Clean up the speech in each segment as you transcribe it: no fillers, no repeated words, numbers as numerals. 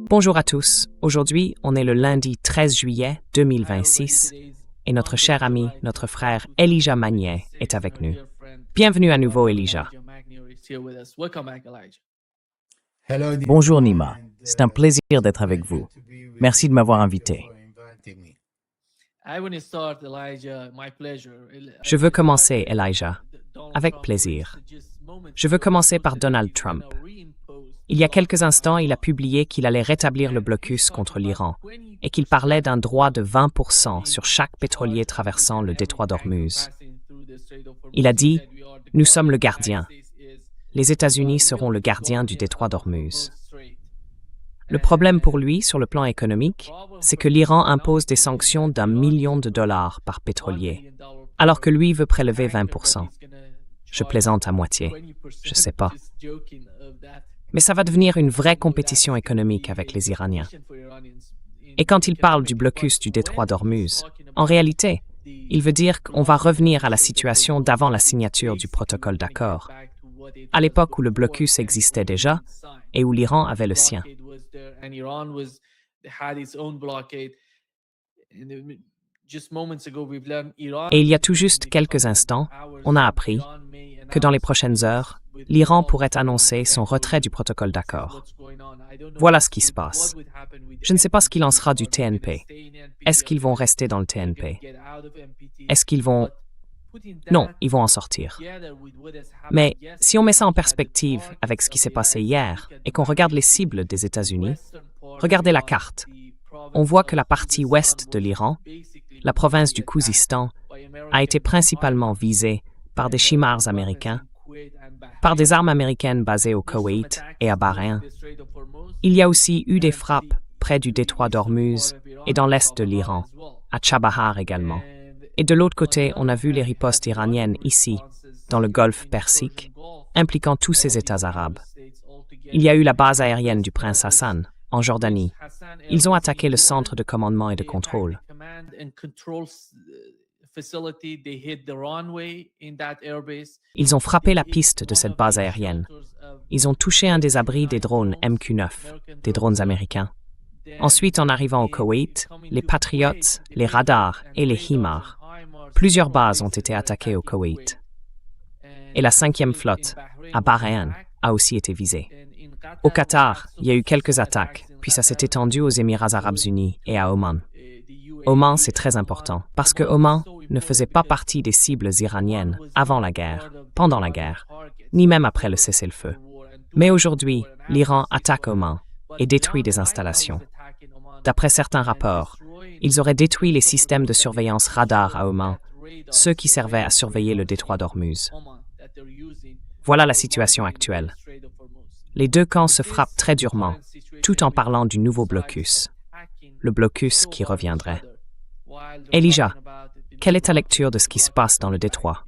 Bonjour à tous. Aujourd'hui, on est le lundi 13 juillet 2026 et notre cher ami, notre frère Elijah Magnier est avec nous. Bienvenue à nouveau, Elijah. Bonjour Nima, c'est un plaisir d'être avec vous. Merci de m'avoir invité. Je veux commencer, Elijah, avec plaisir. Je veux commencer par Donald Trump. Il y a quelques instants, il a publié qu'il allait rétablir le blocus contre l'Iran et qu'il parlait d'un droit de 20% sur chaque pétrolier traversant le détroit d'Ormuz. Il a dit « Nous sommes le gardien. Les États-Unis seront le gardien du détroit d'Ormuz. » Le problème pour lui, sur le plan économique, c'est que l'Iran impose des sanctions d'1 million de dollars par pétrolier, alors que lui veut prélever 20%. Je plaisante à moitié. Je sais pas. Mais ça va devenir une vraie compétition économique avec les Iraniens. Et quand il parle du blocus du détroit d'Ormuz, en réalité, il veut dire qu'on va revenir à la situation d'avant la signature du protocole d'accord, à l'époque où le blocus existait déjà et où l'Iran avait le sien. Et il y a tout juste quelques instants, on a appris que dans les prochaines heures, l'Iran pourrait annoncer son retrait du protocole d'accord. Voilà ce qui se passe. Je ne sais pas ce qu'il en sera du TNP. Est-ce qu'ils vont rester dans le TNP? Est-ce qu'ils vont... Non, ils vont en sortir. Mais si on met ça en perspective avec ce qui s'est passé hier et qu'on regarde les cibles des États-Unis, regardez la carte. On voit que la partie ouest de l'Iran, la province du Khouzistan, a été principalement visée par des chimars américains, par des armes américaines basées au Koweït et à Bahreïn. Il y a aussi eu des frappes près du détroit d'Ormuz et dans l'est de l'Iran, à Chabahar également. Et de l'autre côté, on a vu les ripostes iraniennes ici, dans le golfe Persique, impliquant tous ces États arabes. Il y a eu la base aérienne du prince Hassan, en Jordanie. Ils ont attaqué le centre de commandement et de contrôle. Ils ont frappé la piste de cette base aérienne. Ils ont touché un des abris des drones MQ-9, des drones américains. Ensuite, en arrivant au Koweït, les Patriots, les radars et les HIMARS, plusieurs bases ont été attaquées au Koweït. Et la 5e flotte, à Bahreïn, a aussi été visée. Au Qatar, il y a eu quelques attaques, puis ça s'est étendu aux Émirats arabes unis et à Oman. Oman, c'est très important, parce que Oman ne faisait pas partie des cibles iraniennes avant la guerre, pendant la guerre, ni même après le cessez-le-feu. Mais aujourd'hui, l'Iran attaque Oman et détruit des installations. D'après certains rapports, ils auraient détruit les systèmes de surveillance radar à Oman, ceux qui servaient à surveiller le détroit d'Ormuz. Voilà la situation actuelle. Les deux camps se frappent très durement, tout en parlant du nouveau blocus, le blocus qui reviendrait. Elijah, quelle est ta lecture de ce qui se passe dans le détroit?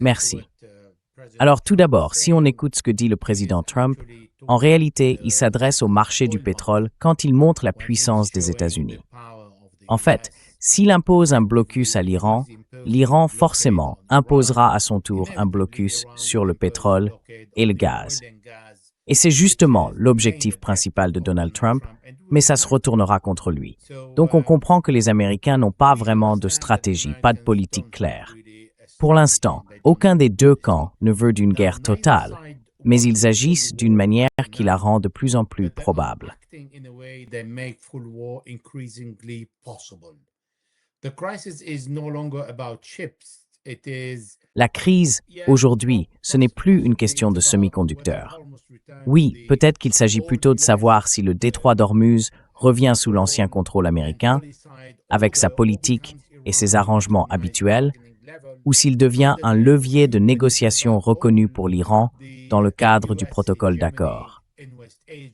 Merci. Alors tout d'abord, si on écoute ce que dit le président Trump, en réalité, il s'adresse au marché du pétrole quand il montre la puissance des États-Unis. En fait, s'il impose un blocus à l'Iran, l'Iran forcément imposera à son tour un blocus sur le pétrole et le gaz. Et c'est justement l'objectif principal de Donald Trump, mais ça se retournera contre lui. Donc on comprend que les Américains n'ont pas vraiment de stratégie, pas de politique claire. Pour l'instant, aucun des deux camps ne veut d'une guerre totale, mais ils agissent d'une manière qui la rend de plus en plus probable. La crise, aujourd'hui, ce n'est plus une question de semi-conducteurs. Oui, peut-être qu'il s'agit plutôt de savoir si le détroit d'Ormuz revient sous l'ancien contrôle américain, avec sa politique et ses arrangements habituels, ou s'il devient un levier de négociation reconnu pour l'Iran dans le cadre du protocole d'accord.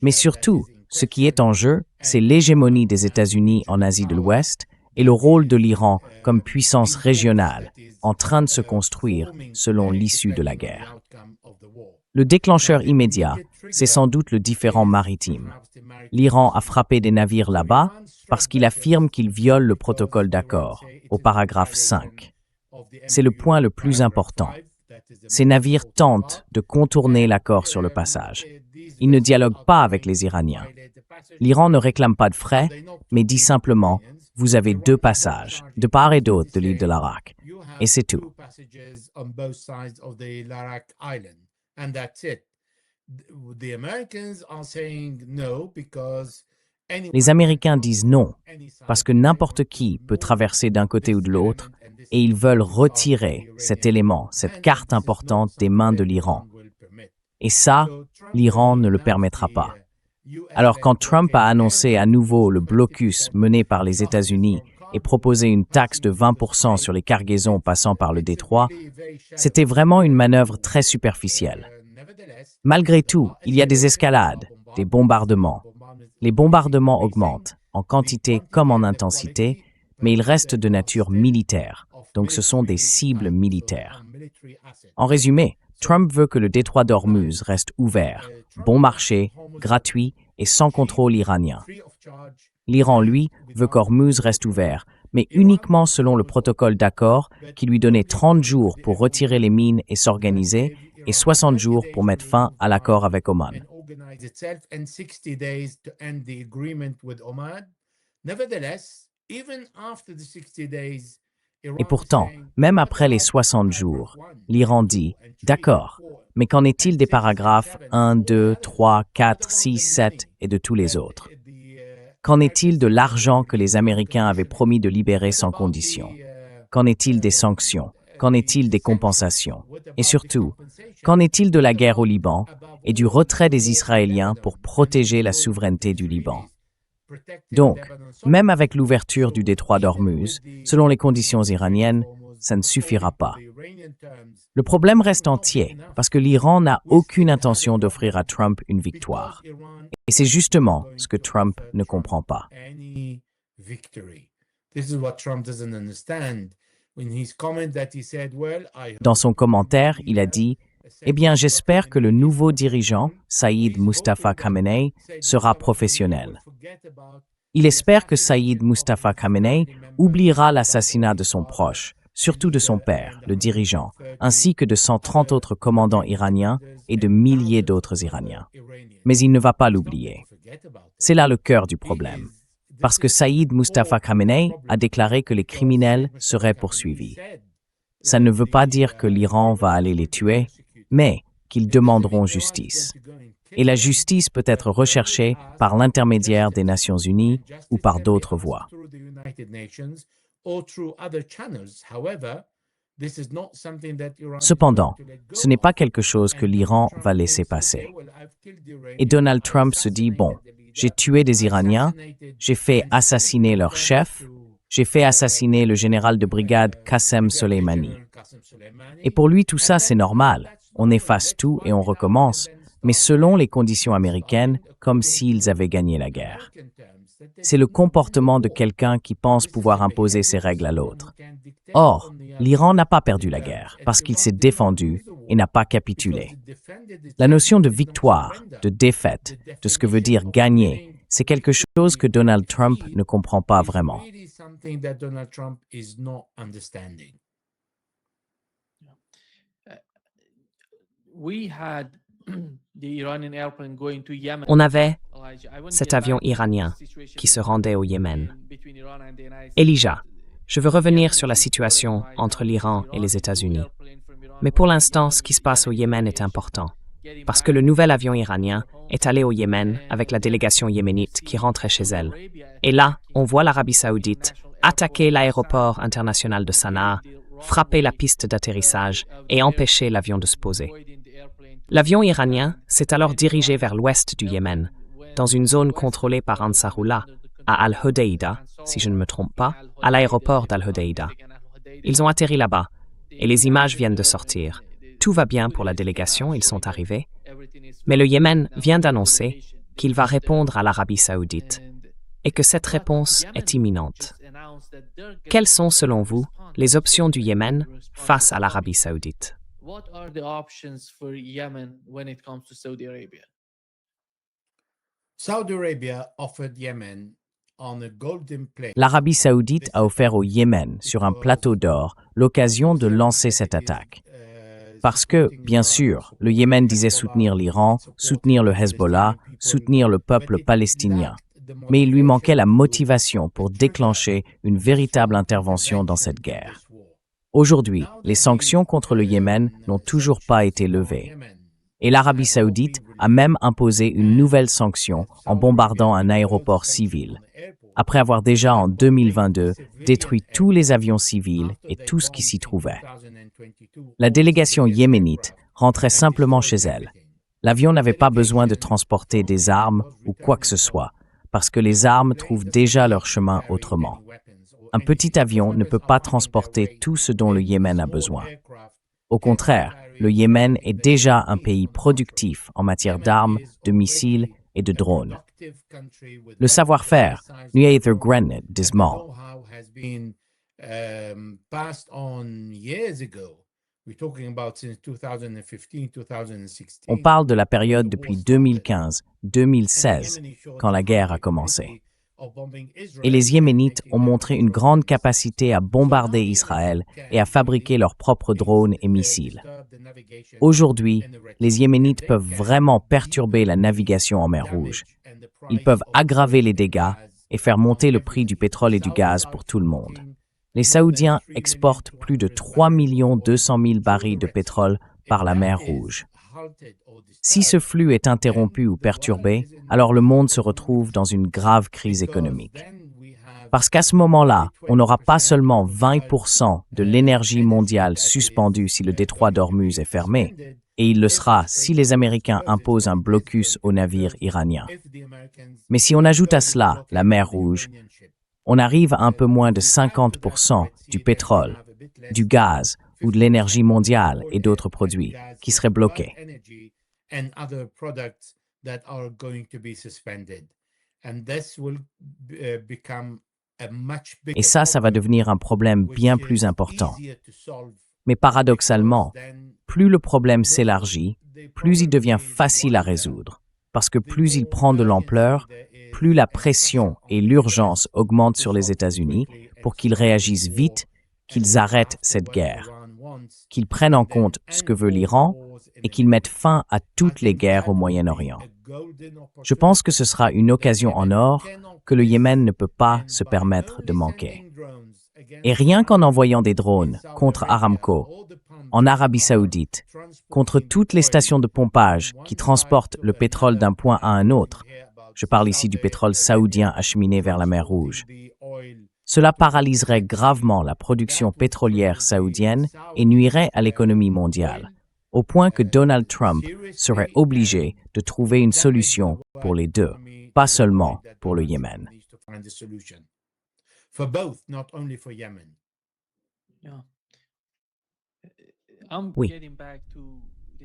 Mais surtout, ce qui est en jeu, c'est l'hégémonie des États-Unis en Asie de l'Ouest et le rôle de l'Iran comme puissance régionale en train de se construire selon l'issue de la guerre. Le déclencheur immédiat, c'est sans doute le différend maritime. L'Iran a frappé des navires là-bas parce qu'il affirme qu'il viole le protocole d'accord, au paragraphe 5. C'est le point le plus important. Ces navires tentent de contourner l'accord sur le passage. Ils ne dialoguent pas avec les Iraniens. L'Iran ne réclame pas de frais, mais dit simplement « Vous avez 2 passages, de part et d'autre de l'île de l'Arak. » Et c'est tout. Les Américains disent non, parce que n'importe qui peut traverser d'un côté ou de l'autre, et ils veulent retirer cet élément, cette carte importante des mains de l'Iran. Et ça, l'Iran ne le permettra pas. Alors quand Trump a annoncé à nouveau le blocus mené par les États-Unis et proposé une taxe de 20% sur les cargaisons passant par le détroit, c'était vraiment une manœuvre très superficielle. Malgré tout, il y a des escalades, des bombardements. Les bombardements augmentent, en quantité comme en intensité, mais ils restent de nature militaire, donc ce sont des cibles militaires. En résumé, Trump veut que le détroit d'Ormuz reste ouvert, bon marché, gratuit et sans contrôle iranien. L'Iran, lui, veut qu'Ormuz reste ouvert, mais uniquement selon le protocole d'accord qui lui donnait 30 jours pour retirer les mines et s'organiser, et 60 jours pour mettre fin à l'accord avec Oman. Et pourtant, même après les 60 jours, l'Iran dit « D'accord, mais qu'en est-il des paragraphes 1, 2, 3, 4, 6, 7 et de tous les autres? Qu'en est-il de l'argent que les Américains avaient promis de libérer sans condition? Qu'en est-il des sanctions? Qu'en est-il des compensations? Et surtout, qu'en est-il de la guerre au Liban et du retrait des Israéliens pour protéger la souveraineté du Liban? Donc, même avec l'ouverture du détroit d'Ormuz, selon les conditions iraniennes, ça ne suffira pas. Le problème reste entier parce que l'Iran n'a aucune intention d'offrir à Trump une victoire. Et c'est justement ce que Trump ne comprend pas. Dans son commentaire, il a dit « Eh bien, j'espère que le nouveau dirigeant, Saïd Mustafa Khamenei, sera professionnel. Il espère que Saïd Mustafa Khamenei oubliera l'assassinat de son proche, surtout de son père, le dirigeant, ainsi que de 130 autres commandants iraniens et de milliers d'autres Iraniens. Mais il ne va pas l'oublier. C'est là le cœur du problème. Parce que Saïd Mustafa Khamenei a déclaré que les criminels seraient poursuivis. Ça ne veut pas dire que l'Iran va aller les tuer, mais qu'ils demanderont justice. Et la justice peut être recherchée par l'intermédiaire des Nations Unies ou par d'autres voies. Cependant, ce n'est pas quelque chose que l'Iran va laisser passer. Et Donald Trump se dit, bon, j'ai tué des Iraniens, j'ai fait assassiner leur chef, j'ai fait assassiner le général de brigade Qassem Soleimani. Et pour lui, tout ça, c'est normal. On efface tout et on recommence, mais selon les conditions américaines, comme s'ils avaient gagné la guerre. C'est le comportement de quelqu'un qui pense pouvoir imposer ses règles à l'autre. Or, l'Iran n'a pas perdu la guerre parce qu'il s'est défendu et n'a pas capitulé. La notion de victoire, de défaite, de ce que veut dire gagner, c'est quelque chose que Donald Trump ne comprend pas vraiment. On avait cet avion iranien qui se rendait au Yémen. Elijah, je veux revenir sur la situation entre l'Iran et les États-Unis. Mais pour l'instant, ce qui se passe au Yémen est important, parce que le nouvel avion iranien est allé au Yémen avec la délégation yéménite qui rentrait chez elle. Et là, on voit l'Arabie saoudite attaquer l'aéroport international de Sanaa, frapper la piste d'atterrissage et empêcher l'avion de se poser. L'avion iranien s'est alors dirigé vers l'ouest du Yémen, dans une zone contrôlée par Ansarullah, à Al-Hodeïda, si je ne me trompe pas, à l'aéroport d'Al-Hodeïda. Ils ont atterri là-bas, et les images viennent de sortir. Tout va bien pour la délégation, ils sont arrivés. Mais le Yémen vient d'annoncer qu'il va répondre à l'Arabie saoudite, et que cette réponse est imminente. Quelles sont, selon vous, les options du Yémen face à l'Arabie saoudite? What are the options for Yemen when it comes to Saudi Arabia? Saudi Arabia offered Yemen L'Arabie saoudite a offert au Yémen, sur un plateau d'or, l'occasion de lancer cette attaque. Parce que, bien sûr, le Yémen disait soutenir l'Iran, soutenir le Hezbollah, soutenir le peuple palestinien. Mais il lui manquait la motivation pour déclencher une véritable intervention dans cette guerre. Aujourd'hui, les sanctions contre le Yémen n'ont toujours pas été levées. Et l'Arabie saoudite a même imposé une nouvelle sanction en bombardant un aéroport civil, après avoir déjà en 2022 détruit tous les avions civils et tout ce qui s'y trouvait. La délégation yéménite rentrait simplement chez elle. L'avion n'avait pas besoin de transporter des armes ou quoi que ce soit, parce que les armes trouvent déjà leur chemin autrement. Un petit avion ne peut pas transporter tout ce dont le Yémen a besoin. Au contraire, le Yémen est déjà un pays productif en matière d'armes, de missiles et de drones. Le savoir-faire nu être granit dismal. On parle de la période depuis 2015-2016, quand la guerre a commencé. Et les Yéménites ont montré une grande capacité à bombarder Israël et à fabriquer leurs propres drones et missiles. Aujourd'hui, les Yéménites peuvent vraiment perturber la navigation en mer Rouge. Ils peuvent aggraver les dégâts et faire monter le prix du pétrole et du gaz pour tout le monde. Les Saoudiens exportent plus de 3 200 000 barils de pétrole par la mer Rouge. Si ce flux est interrompu ou perturbé, alors le monde se retrouve dans une grave crise économique. Parce qu'à ce moment-là, on n'aura pas seulement 20% de l'énergie mondiale suspendue si le détroit d'Ormuz est fermé, et il le sera si les Américains imposent un blocus aux navires iraniens. Mais si on ajoute à cela la mer Rouge, on arrive à un peu moins de 50% du pétrole, du gaz ou de l'énergie mondiale et d'autres produits qui seraient bloqués. Et ça va devenir un problème bien plus important. Mais paradoxalement, plus le problème s'élargit, plus il devient facile à résoudre, parce que plus il prend de l'ampleur, plus la pression et l'urgence augmentent sur les États-Unis pour qu'ils réagissent vite, qu'ils arrêtent cette guerre, qu'ils prennent en compte ce que veut l'Iran et qu'ils mettent fin à toutes les guerres au Moyen-Orient. Je pense que ce sera une occasion en or que le Yémen ne peut pas se permettre de manquer. Et rien qu'en envoyant des drones contre Aramco, en Arabie saoudite, contre toutes les stations de pompage qui transportent le pétrole d'un point à un autre, je parle ici du pétrole saoudien acheminé vers la mer Rouge, cela paralyserait gravement la production pétrolière saoudienne et nuirait à l'économie mondiale, au point que Donald Trump serait obligé de trouver une solution pour les deux, pas seulement pour le Yémen. Oui.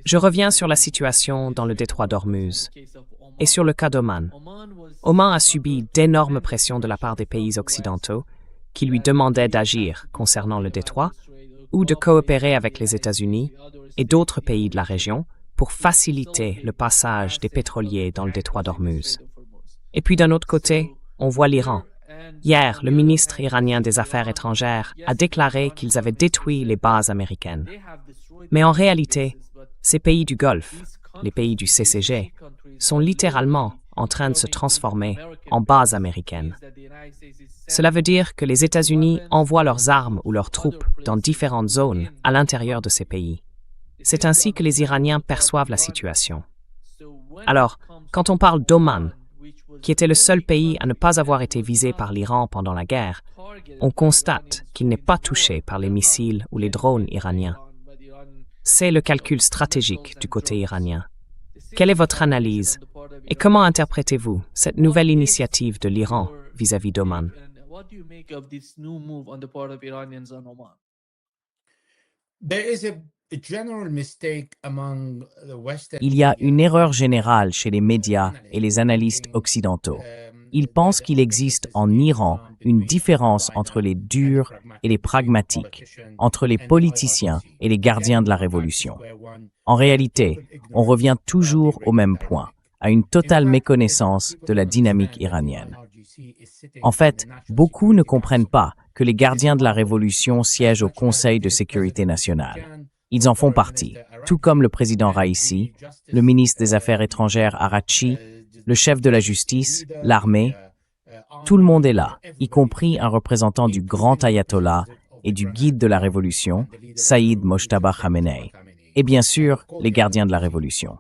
Je reviens sur la situation dans le détroit d'Ormuz et sur le cas d'Oman. Oman a subi d'énormes pressions de la part des pays occidentaux qui lui demandaient d'agir concernant le détroit ou de coopérer avec les États-Unis et d'autres pays de la région pour faciliter le passage des pétroliers dans le détroit d'Ormuz. Et puis d'un autre côté, on voit l'Iran. Hier, le ministre iranien des Affaires étrangères a déclaré qu'ils avaient détruit les bases américaines. Mais en réalité, ces pays du Golfe, les pays du CCG, sont littéralement en train de se transformer en bases américaines. Cela veut dire que les États-Unis envoient leurs armes ou leurs troupes dans différentes zones à l'intérieur de ces pays. C'est ainsi que les Iraniens perçoivent la situation. Alors, quand on parle d'Oman, qui était le seul pays à ne pas avoir été visé par l'Iran pendant la guerre, on constate qu'il n'est pas touché par les missiles ou les drones iraniens. C'est le calcul stratégique du côté iranien. Quelle est votre analyse et comment interprétez-vous cette nouvelle initiative de l'Iran vis-à-vis d'Oman? Il y a une erreur générale chez les médias et les analystes occidentaux. Ils pensent qu'il existe en Iran une différence entre les durs et les pragmatiques, entre les politiciens et les gardiens de la révolution. En réalité, on revient toujours au même point, à une totale méconnaissance de la dynamique iranienne. En fait, beaucoup ne comprennent pas que les gardiens de la révolution siègent au Conseil de sécurité nationale. Ils en font partie, tout comme le président Raisi, le ministre des Affaires étrangères Araghchi, le chef de la justice, l'armée. Tout le monde est là, y compris un représentant du grand ayatollah et du guide de la révolution, Saïd Mojtaba Khamenei, et bien sûr, les gardiens de la révolution.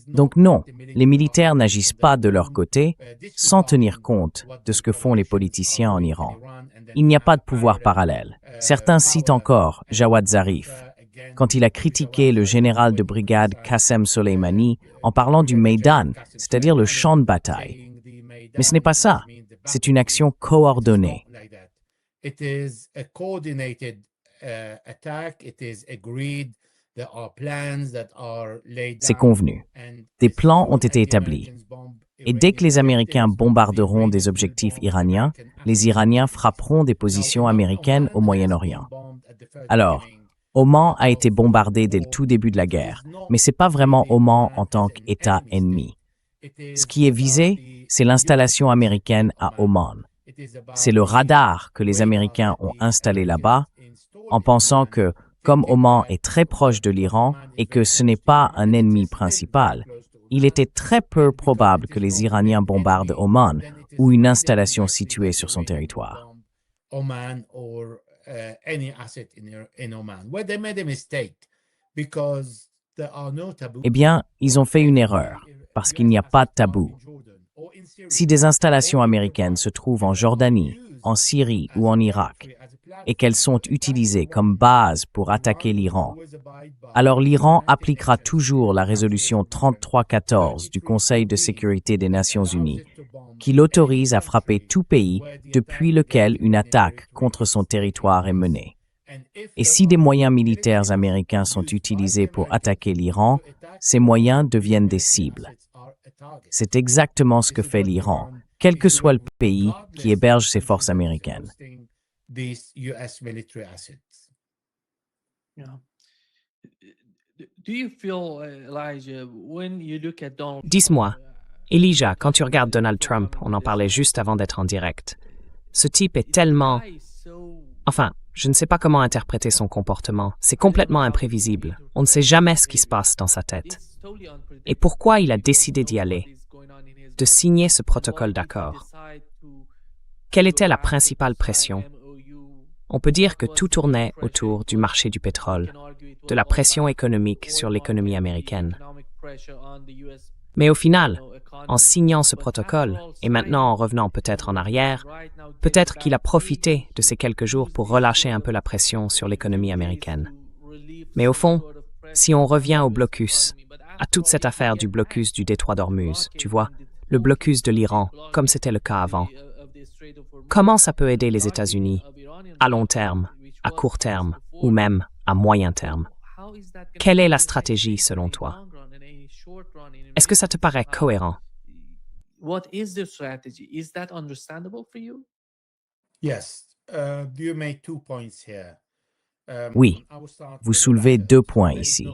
Donc non, les militaires n'agissent pas de leur côté sans tenir compte de ce que font les politiciens en Iran. Il n'y a pas de pouvoir parallèle. Certains citent encore Jawad Zarif, quand il a critiqué le général de brigade Qassem Soleimani en parlant du Meydan, c'est-à-dire le champ de bataille. Mais ce n'est pas ça, c'est une action coordonnée. C'est convenu. Des plans ont été établis. Et dès que les Américains bombarderont des objectifs iraniens, les Iraniens frapperont des positions américaines au Moyen-Orient. Alors, Oman a été bombardé dès le tout début de la guerre, mais ce n'est pas vraiment Oman en tant qu'État ennemi. Ce qui est visé, c'est l'installation américaine à Oman. C'est le radar que les Américains ont installé là-bas, en pensant que, comme Oman est très proche de l'Iran et que ce n'est pas un ennemi principal, il était très peu probable que les Iraniens bombardent Oman ou une installation située sur son territoire. Eh bien, ils ont fait une erreur, parce qu'il n'y a pas de tabou. Si des installations américaines se trouvent en Jordanie, en Syrie ou en Irak, et qu'elles sont utilisées comme base pour attaquer l'Iran, alors l'Iran appliquera toujours la résolution 3314 du Conseil de sécurité des Nations Unies, qui l'autorise à frapper tout pays depuis lequel une attaque contre son territoire est menée. Et si des moyens militaires américains sont utilisés pour attaquer l'Iran, ces moyens deviennent des cibles. C'est exactement ce que fait l'Iran, quel que soit le pays qui héberge ses forces américaines. Dis-moi, Elijah, quand tu regardes Donald Trump, on en parlait juste avant d'être en direct, ce type est tellement... Enfin, je ne sais pas comment interpréter son comportement. C'est complètement imprévisible. On ne sait jamais ce qui se passe dans sa tête. Et pourquoi il a décidé d'y aller, de signer ce protocole d'accord? Quelle était la principale pression? On peut dire que tout tournait autour du marché du pétrole, de la pression économique sur l'économie américaine. Mais au final, en signant ce protocole, et maintenant en revenant peut-être en arrière, peut-être qu'il a profité de ces quelques jours pour relâcher un peu la pression sur l'économie américaine. Mais au fond, si on revient au blocus, à toute cette affaire du blocus du détroit d'Ormuz, tu vois, le blocus de l'Iran, comme c'était le cas avant, comment ça peut aider les États-Unis à long terme, à court terme ou même à moyen terme? Quelle est la stratégie selon toi? Est-ce que ça te paraît cohérent? What is the strategy? Is that understandable for you? Oui, vous soulevez 2 points ici.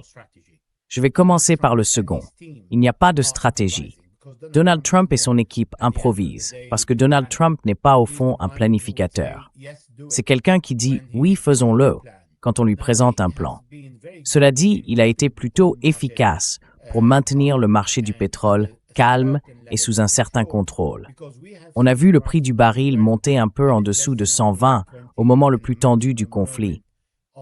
Je vais commencer par le second. Il n'y a pas de stratégie. Donald Trump et son équipe improvisent, parce que Donald Trump n'est pas au fond un planificateur. C'est quelqu'un qui dit « oui, faisons-le » quand on lui présente un plan. Cela dit, il a été plutôt efficace pour maintenir le marché du pétrole calme et sous un certain contrôle. On a vu le prix du baril monter un peu en dessous de 120 au moment le plus tendu du conflit.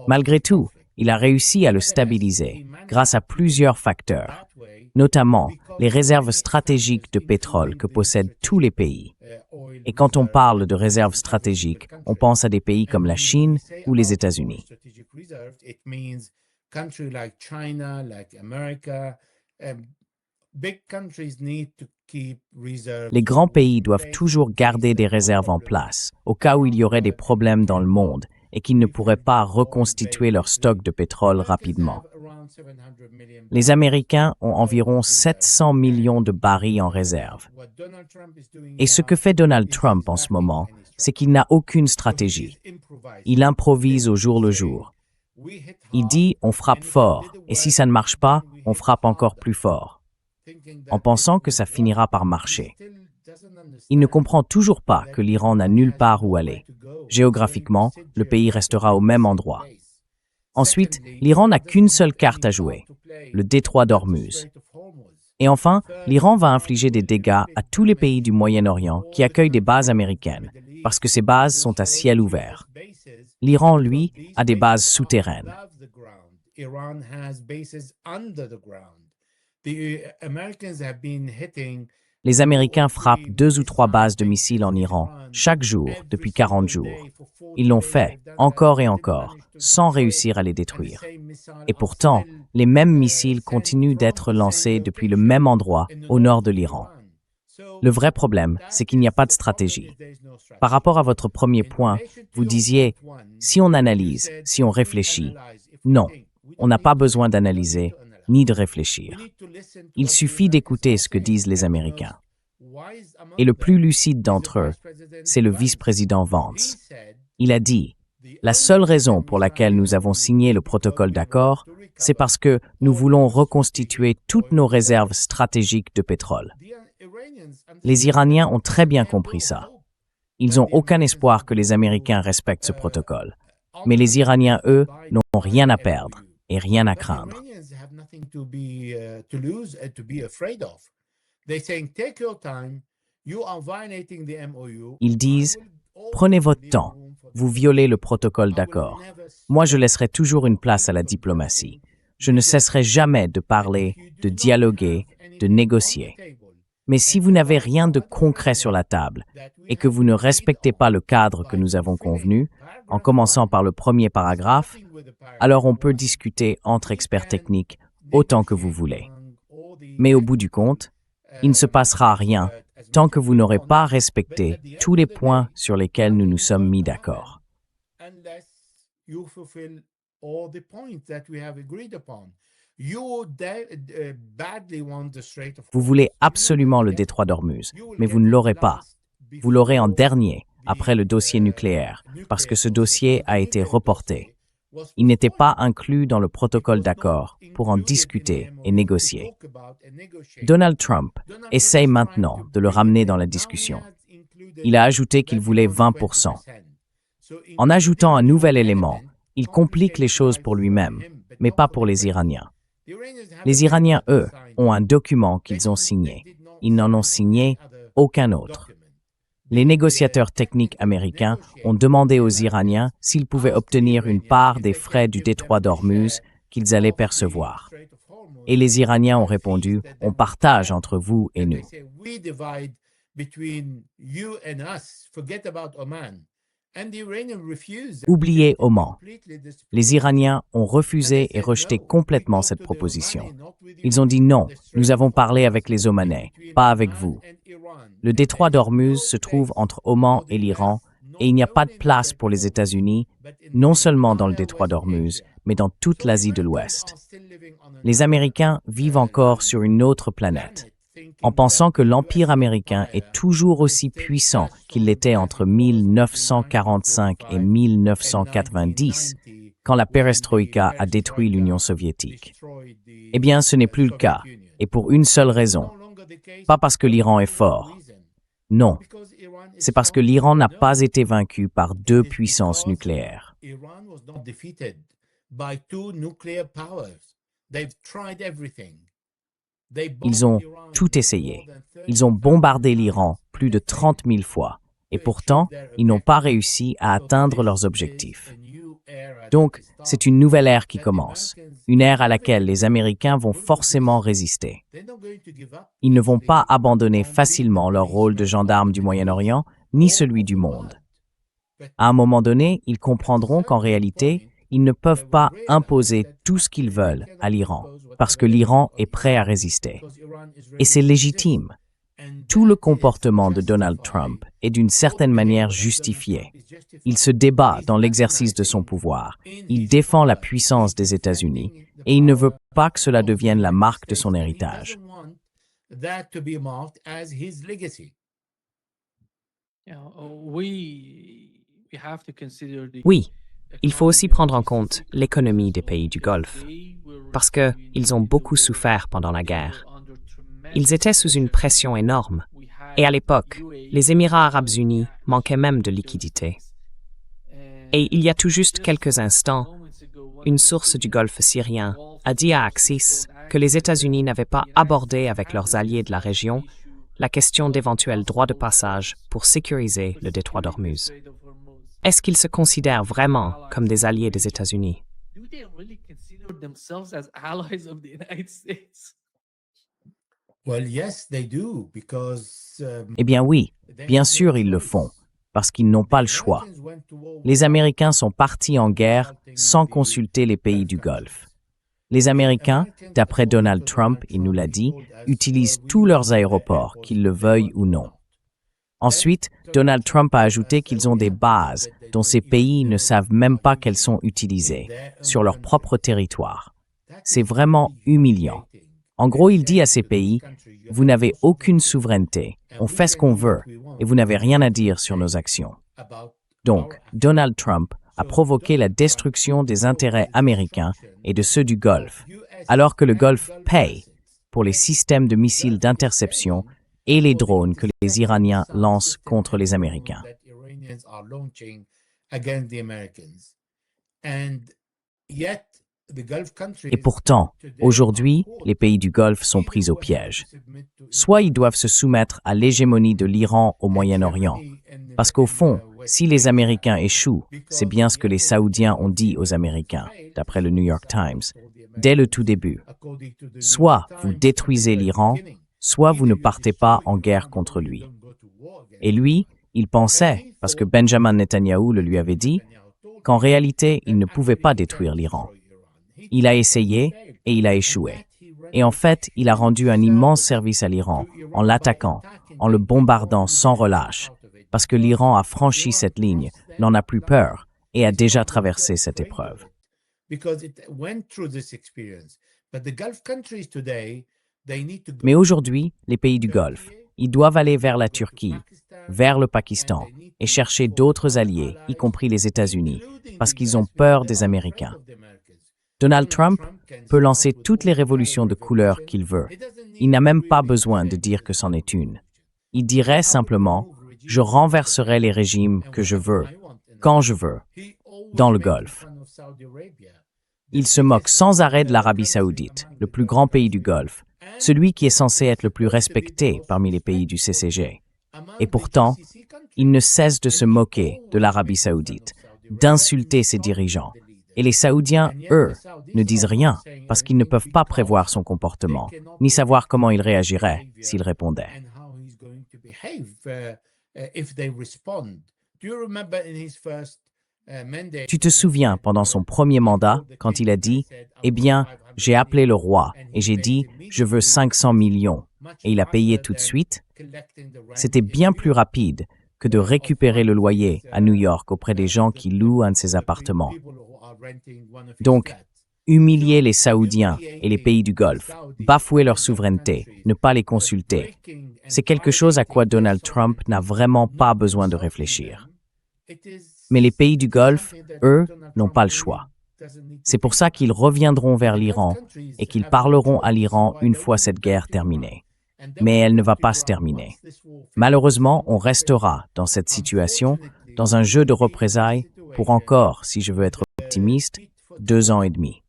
Malgré tout, il a réussi à le stabiliser grâce à plusieurs facteurs, notamment les réserves stratégiques de pétrole que possèdent tous les pays. Et quand on parle de réserves stratégiques, on pense à des pays comme la Chine ou les États-Unis. Les grands pays doivent toujours garder des réserves en place, au cas où il y aurait des problèmes dans le monde et qu'ils ne pourraient pas reconstituer leur stock de pétrole rapidement. Les Américains ont environ 700 millions de barils en réserve. Et ce que fait Donald Trump en ce moment, c'est qu'il n'a aucune stratégie. Il improvise au jour le jour. Il dit « on frappe fort » et si ça ne marche pas, on frappe encore plus fort, en pensant que ça finira par marcher. Il ne comprend toujours pas que l'Iran n'a nulle part où aller. Géographiquement, le pays restera au même endroit. Ensuite, l'Iran n'a qu'une seule carte à jouer, le détroit d'Ormuz. Et enfin, l'Iran va infliger des dégâts à tous les pays du Moyen-Orient qui accueillent des bases américaines, parce que ces bases sont à ciel ouvert. L'Iran, lui, a des bases souterraines. Les Américains frappent 2 ou 3 bases de missiles en Iran, chaque jour, depuis 40 jours. Ils l'ont fait, encore et encore, sans réussir à les détruire. Et pourtant, les mêmes missiles continuent d'être lancés depuis le même endroit, au nord de l'Iran. Le vrai problème, c'est qu'il n'y a pas de stratégie. Par rapport à votre premier point, vous disiez, si on analyse, si on réfléchit. Non, on n'a pas besoin d'analyser, ni de réfléchir. Il suffit d'écouter ce que disent les Américains. Et le plus lucide d'entre eux, c'est le vice-président Vance. Il a dit, « La seule raison pour laquelle nous avons signé le protocole d'accord, c'est parce que nous voulons reconstituer toutes nos réserves stratégiques de pétrole. » Les Iraniens ont très bien compris ça. Ils n'ont aucun espoir que les Américains respectent ce protocole. Mais les Iraniens, eux, n'ont rien à perdre et rien à craindre. Ils disent, prenez votre temps, vous violez le protocole d'accord. Moi, je laisserai toujours une place à la diplomatie. Je ne cesserai jamais de parler, de dialoguer, de négocier. Mais si vous n'avez rien de concret sur la table et que vous ne respectez pas le cadre que nous avons convenu, en commençant par le premier paragraphe, alors on peut discuter entre experts techniques autant que vous voulez. Mais au bout du compte, il ne se passera rien tant que vous n'aurez pas respecté tous les points sur lesquels nous nous sommes mis d'accord. Vous voulez absolument le détroit d'Ormuz, mais vous ne l'aurez pas. Vous l'aurez en dernier, après le dossier nucléaire, parce que ce dossier a été reporté. Il n'était pas inclus dans le protocole d'accord pour en discuter et négocier. Donald Trump essaye maintenant de le ramener dans la discussion. Il a ajouté qu'il voulait 20%. En ajoutant un nouvel élément, il complique les choses pour lui-même, mais pas pour les Iraniens. Les Iraniens, eux, ont un document qu'ils ont signé. Ils n'en ont signé aucun autre. Les négociateurs techniques américains ont demandé aux Iraniens s'ils pouvaient obtenir une part des frais du détroit d'Ormuz qu'ils allaient percevoir. Et les Iraniens ont répondu, on partage entre vous et nous. Oubliez Oman. Les Iraniens ont refusé et rejeté complètement cette proposition. Ils ont dit non, nous avons parlé avec les Omanais, pas avec vous. Le détroit d'Ormuz se trouve entre Oman et l'Iran et il n'y a pas de place pour les États-Unis, non seulement dans le détroit d'Ormuz, mais dans toute l'Asie de l'Ouest. Les Américains vivent encore sur une autre planète, en pensant que l'Empire américain est toujours aussi puissant qu'il l'était entre 1945 et 1990, quand la perestroïka a détruit l'Union soviétique. Eh bien, ce n'est plus le cas, et pour une seule raison. Pas parce que l'Iran est fort. Non, c'est parce que l'Iran n'a pas été vaincu par 2 puissances nucléaires. Ils ont tout essayé. Ils ont bombardé l'Iran plus de 30 000 fois, et pourtant, ils n'ont pas réussi à atteindre leurs objectifs. Donc, c'est une nouvelle ère qui commence, une ère à laquelle les Américains vont forcément résister. Ils ne vont pas abandonner facilement leur rôle de gendarme du Moyen-Orient, ni celui du monde. À un moment donné, ils comprendront qu'en réalité, ils ne peuvent pas imposer tout ce qu'ils veulent à l'Iran, parce que l'Iran est prêt à résister. Et c'est légitime. Tout le comportement de Donald Trump est d'une certaine manière justifié. Il se débat dans l'exercice de son pouvoir, il défend la puissance des États-Unis et il ne veut pas que cela devienne la marque de son héritage. Oui, il faut aussi prendre en compte l'économie des pays du Golfe, parce qu'ils ont beaucoup souffert pendant la guerre. Ils étaient sous une pression énorme. Et à l'époque, les Émirats arabes unis manquaient même de liquidités. Et il y a tout juste quelques instants, une source du Golfe syrien a dit à Axis que les États-Unis n'avaient pas abordé avec leurs alliés de la région la question d'éventuels droits de passage pour sécuriser le détroit d'Ormuz. Est-ce qu'ils se considèrent vraiment comme des alliés des États-Unis? Eh bien oui, bien sûr ils le font, parce qu'ils n'ont pas le choix. Les Américains sont partis en guerre sans consulter les pays du Golfe. Les Américains, d'après Donald Trump, il nous l'a dit, utilisent tous leurs aéroports, qu'ils le veuillent ou non. Ensuite, Donald Trump a ajouté qu'ils ont des bases dont ces pays ne savent même pas qu'elles sont utilisées, sur leur propre territoire. C'est vraiment humiliant. En gros, il dit à ces pays, « Vous n'avez aucune souveraineté, on fait ce qu'on veut, et vous n'avez rien à dire sur nos actions. » Donc, Donald Trump a provoqué la destruction des intérêts américains et de ceux du Golfe, alors que le Golfe paye pour les systèmes de missiles d'interception et les drones que les Iraniens lancent contre les Américains. Et pourtant, aujourd'hui, les pays du Golfe sont pris au piège. Soit ils doivent se soumettre à l'hégémonie de l'Iran au Moyen-Orient, parce qu'au fond, si les Américains échouent, c'est bien ce que les Saoudiens ont dit aux Américains, d'après le New York Times, dès le tout début. Soit vous détruisez l'Iran, soit vous ne partez pas en guerre contre lui. Et lui, il pensait, parce que Benjamin Netanyahou le lui avait dit, qu'en réalité, il ne pouvait pas détruire l'Iran. Il a essayé et il a échoué. Et en fait, il a rendu un immense service à l'Iran en l'attaquant, en le bombardant sans relâche, parce que l'Iran a franchi cette ligne, n'en a plus peur et a déjà traversé cette épreuve. Mais aujourd'hui, les pays du Golfe, ils doivent aller vers la Turquie, vers le Pakistan et chercher d'autres alliés, y compris les États-Unis, parce qu'ils ont peur des Américains. Donald Trump peut lancer toutes les révolutions de couleur qu'il veut. Il n'a même pas besoin de dire que c'en est une. Il dirait simplement « Je renverserai les régimes que je veux, quand je veux, dans le Golfe ». Il se moque sans arrêt de l'Arabie saoudite, le plus grand pays du Golfe, celui qui est censé être le plus respecté parmi les pays du CCG. Et pourtant, il ne cesse de se moquer de l'Arabie saoudite, d'insulter ses dirigeants. Et les Saoudiens, eux, ne disent rien parce qu'ils ne peuvent pas prévoir son comportement, ni savoir comment il réagirait s'il répondait. Tu te souviens, pendant son premier mandat, quand il a dit « Eh bien, j'ai appelé le roi et j'ai dit « Je veux 500 millions » et il a payé tout de suite ?» C'était bien plus rapide que de récupérer le loyer à New York auprès des gens qui louent un de ses appartements. Donc, humilier les Saoudiens et les pays du Golfe, bafouer leur souveraineté, ne pas les consulter, c'est quelque chose à quoi Donald Trump n'a vraiment pas besoin de réfléchir. Mais les pays du Golfe, eux, n'ont pas le choix. C'est pour ça qu'ils reviendront vers l'Iran et qu'ils parleront à l'Iran une fois cette guerre terminée. Mais elle ne va pas se terminer. Malheureusement, on restera dans cette situation, dans un jeu de représailles, pour encore, si je veux être optimiste, 2 ans et demi.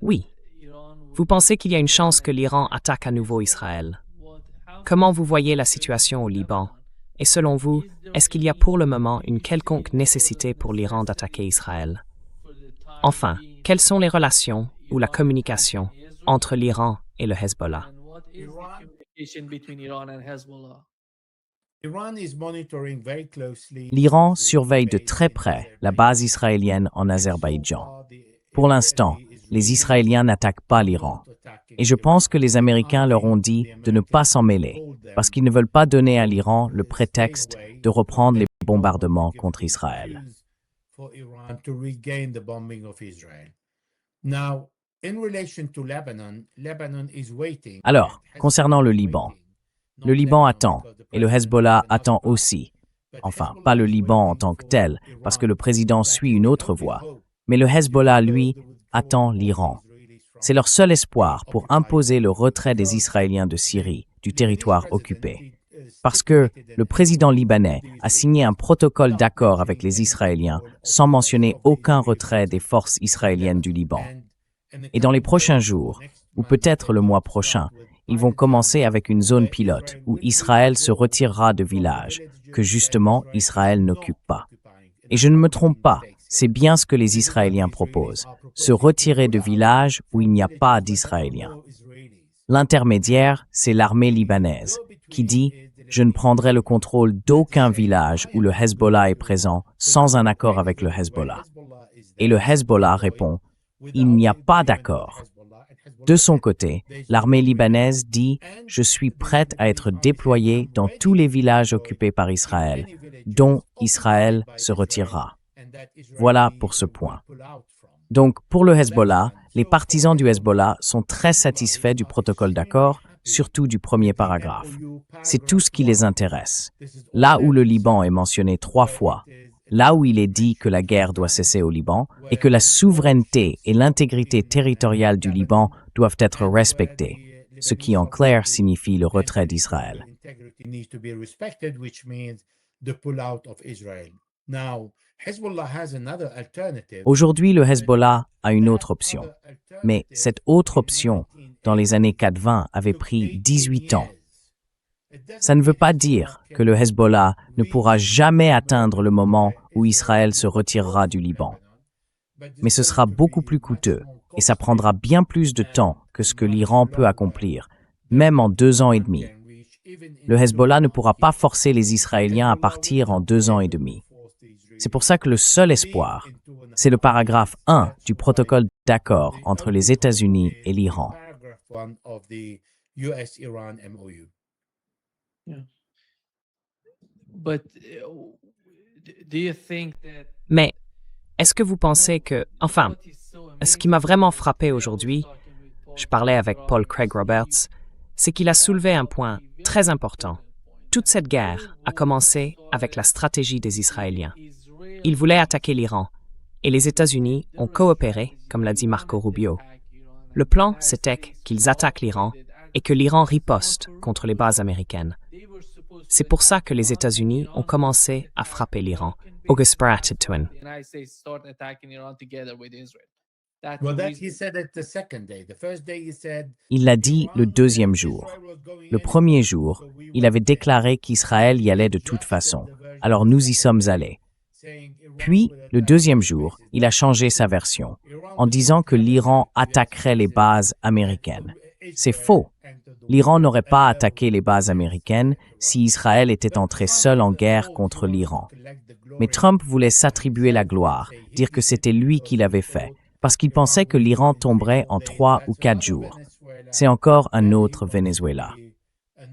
Oui. Vous pensez qu'il y a une chance que l'Iran attaque à nouveau Israël? Comment vous voyez la situation au Liban? Et selon vous, est-ce qu'il y a pour le moment une quelconque nécessité pour l'Iran d'attaquer Israël? Enfin, quelles sont les relations ou la communication entre l'Iran et le Hezbollah? L'Iran surveille de très près la base israélienne en Azerbaïdjan. Pour l'instant, les Israéliens n'attaquent pas l'Iran. Et je pense que les Américains leur ont dit de ne pas s'en mêler, parce qu'ils ne veulent pas donner à l'Iran le prétexte de reprendre les bombardements contre Israël. Alors, concernant le Liban attend, et le Hezbollah attend aussi. Enfin, pas le Liban en tant que tel, parce que le président suit une autre voie, mais le Hezbollah, lui, attend l'Iran. C'est leur seul espoir pour imposer le retrait des Israéliens de Syrie, du territoire occupé. Parce que le président libanais a signé un protocole d'accord avec les Israéliens sans mentionner aucun retrait des forces israéliennes du Liban. Et dans les prochains jours, ou peut-être le mois prochain, ils vont commencer avec une zone pilote où Israël se retirera de villages que justement Israël n'occupe pas. Et je ne me trompe pas, c'est bien ce que les Israéliens proposent, se retirer de villages où il n'y a pas d'Israéliens. L'intermédiaire, c'est l'armée libanaise, qui dit « Je ne prendrai le contrôle d'aucun village où le Hezbollah est présent sans un accord avec le Hezbollah. » Et le Hezbollah répond « Il n'y a pas d'accord. » De son côté, l'armée libanaise dit « Je suis prête à être déployée dans tous les villages occupés par Israël, dont Israël se retirera. » Voilà pour ce point. Donc, pour le Hezbollah, les partisans du Hezbollah sont très satisfaits du protocole d'accord, surtout du premier paragraphe. C'est tout ce qui les intéresse. Là où le Liban est mentionné 3 fois, là où il est dit que la guerre doit cesser au Liban et que la souveraineté et l'intégrité territoriale du Liban doivent être respectées, ce qui en clair signifie le retrait d'Israël. Aujourd'hui, le Hezbollah a une autre option. Mais cette autre option, dans les années 80, avait pris 18 ans. Ça ne veut pas dire que le Hezbollah ne pourra jamais atteindre le moment où Israël se retirera du Liban. Mais ce sera beaucoup plus coûteux et ça prendra bien plus de temps que ce que l'Iran peut accomplir, même en 2 ans et demi. Le Hezbollah ne pourra pas forcer les Israéliens à partir en 2 ans et demi. C'est pour ça que le seul espoir, c'est le paragraphe 1 du protocole d'accord entre les États-Unis et l'Iran. Mais est-ce que vous pensez que... Enfin, ce qui m'a vraiment frappé aujourd'hui, je parlais avec Paul Craig Roberts, c'est qu'il a soulevé un point très important. Toute cette guerre a commencé avec la stratégie des Israéliens. Ils voulaient attaquer l'Iran, et les États-Unis ont coopéré, comme l'a dit Marco Rubio. Le plan, c'était qu'ils attaquent l'Iran et que l'Iran riposte contre les bases américaines. C'est pour ça que les États-Unis ont commencé à frapper l'Iran. August Baratituan. Il l'a dit le 2e jour. Le 1er jour, il avait déclaré qu'Israël y allait de toute façon. Alors nous y sommes allés. Puis, le 2e jour, il a changé sa version, en disant que l'Iran attaquerait les bases américaines. C'est faux. L'Iran n'aurait pas attaqué les bases américaines si Israël était entré seul en guerre contre l'Iran. Mais Trump voulait s'attribuer la gloire, dire que c'était lui qui l'avait fait, parce qu'il pensait que l'Iran tomberait en 3 ou 4 jours. C'est encore un autre Venezuela.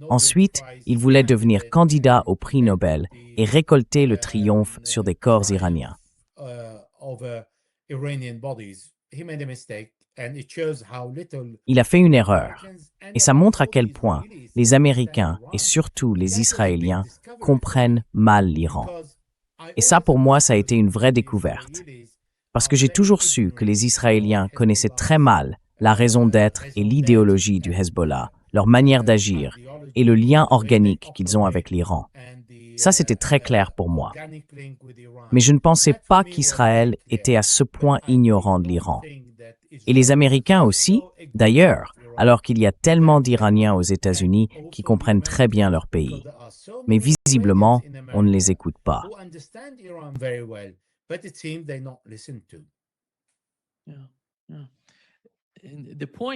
Ensuite, il voulait devenir candidat au prix Nobel et récolter le triomphe sur des corps iraniens. Il a fait une erreur, et ça montre à quel point les Américains et surtout les Israéliens comprennent mal l'Iran. Et ça, pour moi, ça a été une vraie découverte. Parce que j'ai toujours su que les Israéliens connaissaient très mal la raison d'être et l'idéologie du Hezbollah, leur manière d'agir et le lien organique qu'ils ont avec l'Iran. Ça, c'était très clair pour moi. Mais je ne pensais pas qu'Israël était à ce point ignorant de l'Iran. Et les Américains aussi, d'ailleurs, alors qu'il y a tellement d'Iraniens aux États-Unis qui comprennent très bien leur pays. Mais visiblement, on ne les écoute pas.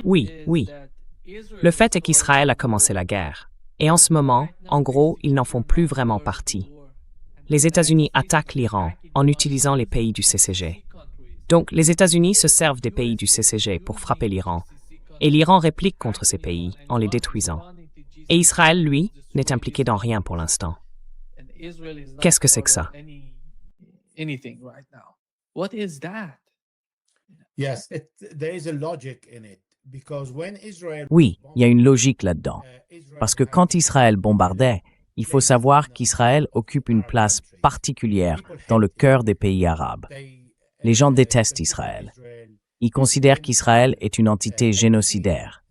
Oui. Le fait est qu'Israël a commencé la guerre. Et en ce moment, en gros, ils n'en font plus vraiment partie. Les États-Unis attaquent l'Iran en utilisant les pays du CCG. Donc, les États-Unis se servent des pays du CCG pour frapper l'Iran. Et l'Iran réplique contre ces pays en les détruisant. Et Israël, lui, n'est impliqué dans rien pour l'instant. Qu'est-ce que c'est que ça? Oui, il y a une logique là-dedans. Parce que quand Israël bombardait, il faut savoir qu'Israël occupe une place particulière dans le cœur des pays arabes. Les gens détestent Israël. Ils considèrent qu'Israël est une entité génocidaire.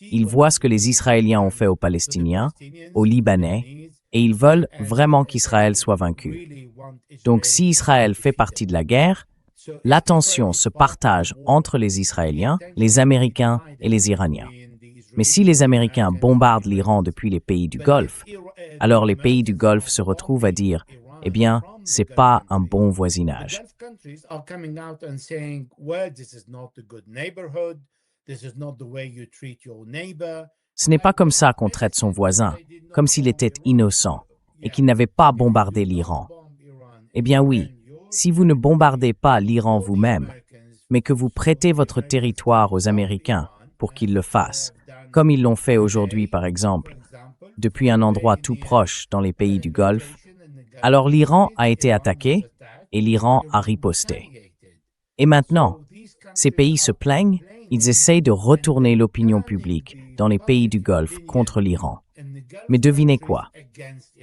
Ils voient ce que les Israéliens ont fait aux Palestiniens, aux Libanais, et ils veulent vraiment qu'Israël soit vaincu. Donc si Israël fait partie de la guerre, l'attention se partage entre les Israéliens, les Américains et les Iraniens. Mais si les Américains bombardent l'Iran depuis les pays du Golfe, alors les pays du Golfe se retrouvent à dire « Eh bien, c'est pas un bon voisinage ». Ce n'est pas comme ça qu'on traite son voisin, comme s'il était innocent et qu'il n'avait pas bombardé l'Iran. Eh bien oui, si vous ne bombardez pas l'Iran vous-même, mais que vous prêtez votre territoire aux Américains pour qu'ils le fassent, comme ils l'ont fait aujourd'hui par exemple, depuis un endroit tout proche dans les pays du Golfe, alors l'Iran a été attaqué et l'Iran a riposté. Et maintenant, ces pays se plaignent, ils essayent de retourner l'opinion publique dans les pays du Golfe contre l'Iran. Mais devinez quoi?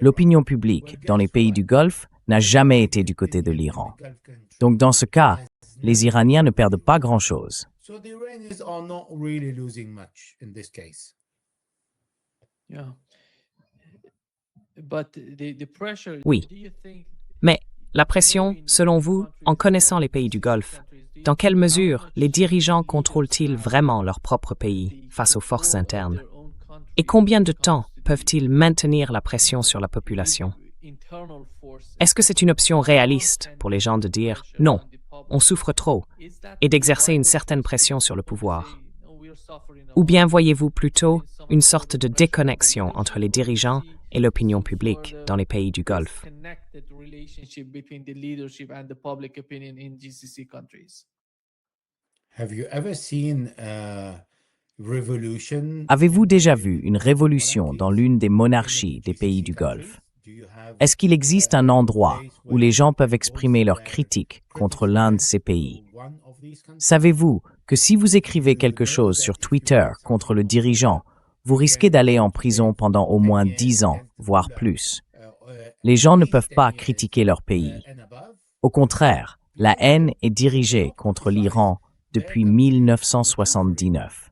L'opinion publique dans les pays du Golfe n'a jamais été du côté de l'Iran. Donc dans ce cas, les Iraniens ne perdent pas grand-chose. Oui. Mais la pression, selon vous, en connaissant les pays du Golfe, dans quelle mesure les dirigeants contrôlent-ils vraiment leur propre pays face aux forces internes? Et combien de temps peuvent-ils maintenir la pression sur la population? Est-ce que c'est une option réaliste pour les gens de dire « non, on souffre trop » et d'exercer une certaine pression sur le pouvoir? Ou bien voyez-vous plutôt une sorte de déconnexion entre les dirigeants et l'opinion publique dans les pays du Golfe? Avez-vous déjà vu une révolution dans l'une des monarchies des pays du Golfe? Est-ce qu'il existe un endroit où les gens peuvent exprimer leurs critiques contre l'un de ces pays? Savez-vous que si vous écrivez quelque chose sur Twitter contre le dirigeant, vous risquez d'aller en prison pendant au moins 10 ans, voire plus? Les gens ne peuvent pas critiquer leur pays. Au contraire, la haine est dirigée contre l'Iran depuis 1979.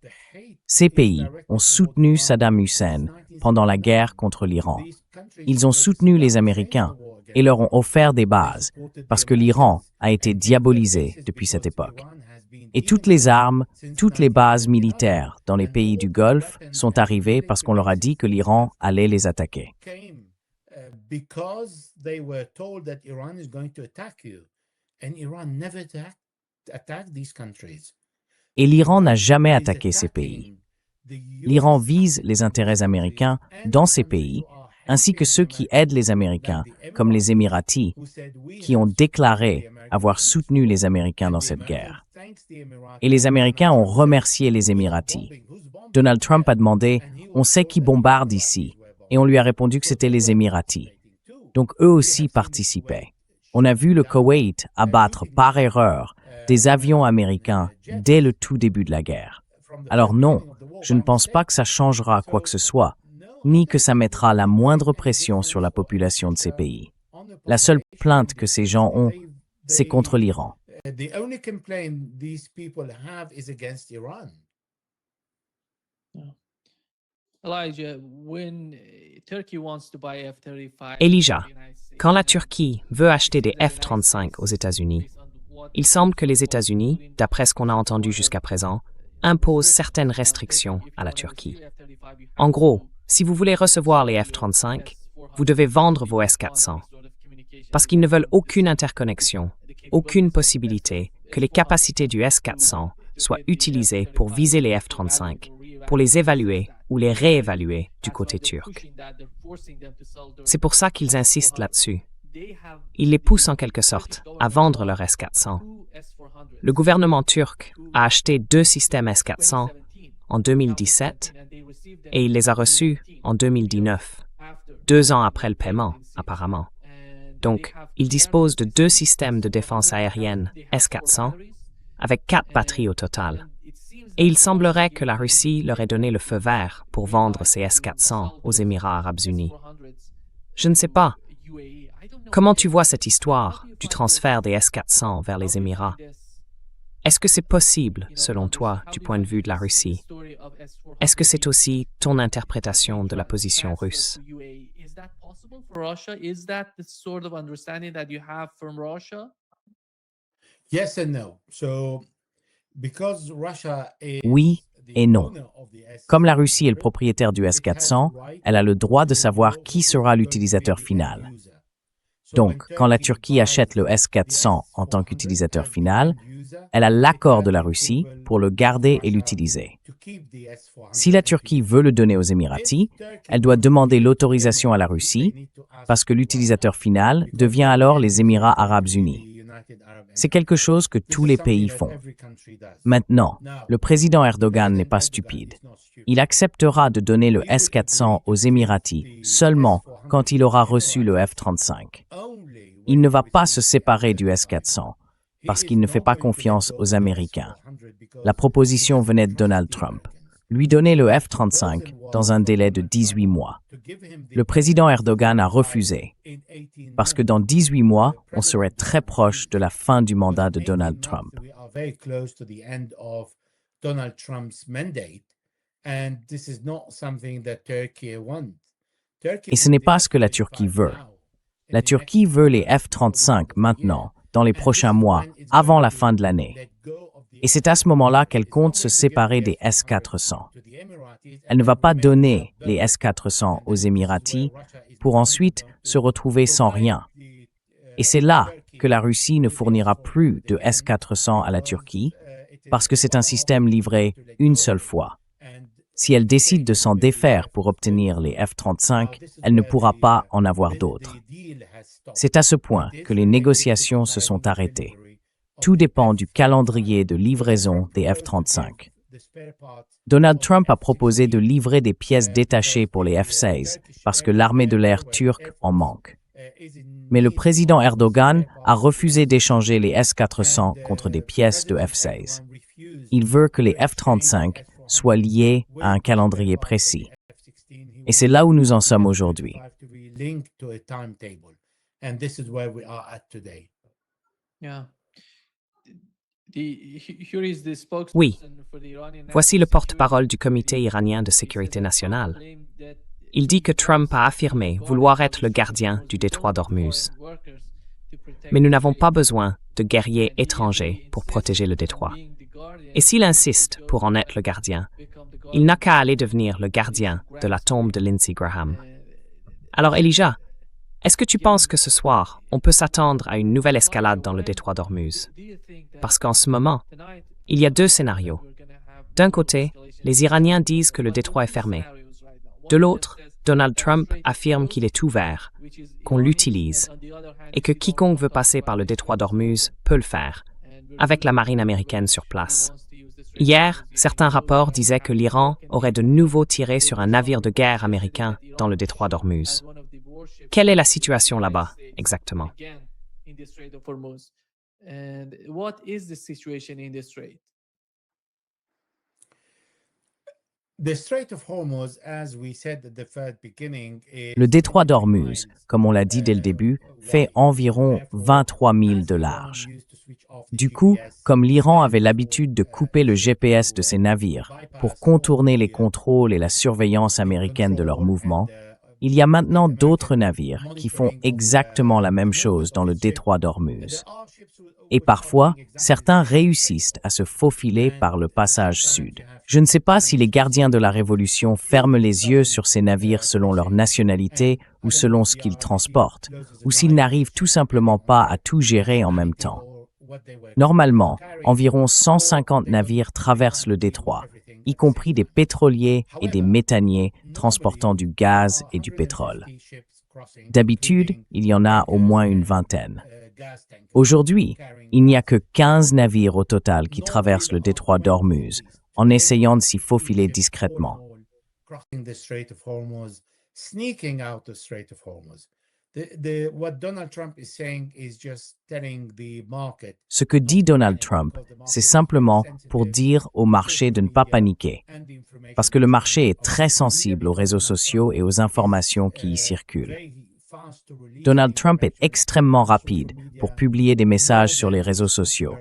Ces pays ont soutenu Saddam Hussein pendant la guerre contre l'Iran. Ils ont soutenu les Américains et leur ont offert des bases parce que l'Iran a été diabolisé depuis cette époque. Et toutes les armes, toutes les bases militaires dans les pays du Golfe sont arrivées parce qu'on leur a dit que l'Iran allait les attaquer. Et l'Iran n'a jamais attaqué ces pays. L'Iran vise les intérêts américains dans ces pays, ainsi que ceux qui aident les Américains, comme les Émiratis, qui ont déclaré avoir soutenu les Américains dans cette guerre. Et les Américains ont remercié les Émiratis. Donald Trump a demandé « On sait qui bombarde ici ?» et on lui a répondu que c'était les Émiratis. Donc eux aussi participaient. On a vu le Koweït abattre par erreur des avions américains dès le tout début de la guerre. Alors non, je ne pense pas que ça changera quoi que ce soit, ni que ça mettra la moindre pression sur la population de ces pays. La seule plainte que ces gens ont, c'est contre l'Iran. Elijah, quand la Turquie veut acheter des F-35 aux États-Unis, il semble que les États-Unis, d'après ce qu'on a entendu jusqu'à présent, imposent certaines restrictions à la Turquie. En gros, si vous voulez recevoir les F-35, vous devez vendre vos S-400, parce qu'ils ne veulent aucune interconnexion, aucune possibilité que les capacités du S-400 soient utilisées pour viser les F-35, pour les évaluer ou les réévaluer du côté turc. C'est pour ça qu'ils insistent là-dessus. Ils les poussent en quelque sorte à vendre leur S-400. Le gouvernement turc a acheté 2 systèmes S-400 en 2017 et il les a reçus en 2019, 2 ans après le paiement, apparemment. Donc, ils disposent de 2 systèmes de défense aérienne S-400 avec 4 batteries au total. Et il semblerait que la Russie leur ait donné le feu vert pour vendre ces S-400 aux Émirats arabes unis. Je ne sais pas. Comment tu vois cette histoire du transfert des S-400 vers les Émirats? Est-ce que c'est possible, selon toi, du point de vue de la Russie? Est-ce que c'est aussi ton interprétation de la position russe? Yes and no. So, because Russia is Oui et the non. owner of the S-400, Comme la Russie est le propriétaire du S-400, elle a le droit de savoir qui sera l'utilisateur final. Donc, quand la Turquie achète le S-400 en tant qu'utilisateur final, elle a l'accord de la Russie pour le garder et l'utiliser. Si la Turquie veut le donner aux Émiratis, elle doit demander l'autorisation à la Russie parce que l'utilisateur final devient alors les Émirats arabes unis. C'est quelque chose que tous les pays font. Maintenant, le président Erdogan n'est pas stupide. Il acceptera de donner le S-400 aux Émiratis seulement quand il aura reçu le F-35. Il ne va pas se séparer du S-400 parce qu'il ne fait pas confiance aux Américains. La proposition venait de Donald Trump. Lui donner le F-35 dans un délai de 18 mois. Le président Erdogan a refusé, parce que dans 18 mois, on serait très proche de la fin du mandat de Donald Trump. Et ce n'est pas ce que la Turquie veut. La Turquie veut les F-35 maintenant, dans les prochains mois, avant la fin de l'année. Et c'est à ce moment-là qu'elle compte se séparer des S-400. Elle ne va pas donner les S-400 aux Émiratis pour ensuite se retrouver sans rien. Et c'est là que la Russie ne fournira plus de S-400 à la Turquie, parce que c'est un système livré une seule fois. Si elle décide de s'en défaire pour obtenir les F-35, elle ne pourra pas en avoir d'autres. C'est à ce point que les négociations se sont arrêtées. Tout dépend du calendrier de livraison des F-35. Donald Trump a proposé de livrer des pièces détachées pour les F-16 parce que l'armée de l'air turque en manque. Mais le président Erdogan a refusé d'échanger les S-400 contre des pièces de F-16. Il veut que les F-35 soient liés à un calendrier précis. Et c'est là où nous en sommes aujourd'hui. Oui. Voici le porte-parole du Comité iranien de sécurité nationale. Il dit que Trump a affirmé vouloir être le gardien du détroit d'Ormuz. Mais nous n'avons pas besoin de guerriers étrangers pour protéger le détroit. Et s'il insiste pour en être le gardien, il n'a qu'à aller devenir le gardien de la tombe de Lindsey Graham. Alors Elijah, est-ce que tu penses que ce soir, on peut s'attendre à une nouvelle escalade dans le détroit d'Ormuz? Parce qu'en ce moment, il y a deux scénarios. D'un côté, les Iraniens disent que le détroit est fermé. De l'autre, Donald Trump affirme qu'il est ouvert, qu'on l'utilise, et que quiconque veut passer par le détroit d'Ormuz peut le faire, avec la marine américaine sur place. Hier, certains rapports disaient que l'Iran aurait de nouveau tiré sur un navire de guerre américain dans le détroit d'Ormuz. Quelle est la situation là-bas, exactement? Le détroit d'Ormuz, comme on l'a dit dès le début, fait environ 23 000 de large. Du coup, comme l'Iran avait l'habitude de couper le GPS de ses navires pour contourner les contrôles et la surveillance américaine de leurs mouvements, il y a maintenant d'autres navires qui font exactement la même chose dans le détroit d'Ormuz. Et parfois, certains réussissent à se faufiler par le passage sud. Je ne sais pas si les gardiens de la Révolution ferment les yeux sur ces navires selon leur nationalité ou selon ce qu'ils transportent, ou s'ils n'arrivent tout simplement pas à tout gérer en même temps. Normalement, environ 150 navires traversent le détroit, y compris des pétroliers et des méthaniers transportant du gaz et du pétrole. D'habitude, il y en a au moins une vingtaine. Aujourd'hui, il n'y a que 15 navires au total qui traversent le détroit d'Ormuz, en essayant de s'y faufiler discrètement. Ce que dit Donald Trump, c'est simplement pour dire au marché de ne pas paniquer, parce que le marché est très sensible aux réseaux sociaux et aux informations qui y circulent. Donald Trump est extrêmement rapide pour publier des messages sur les réseaux sociaux.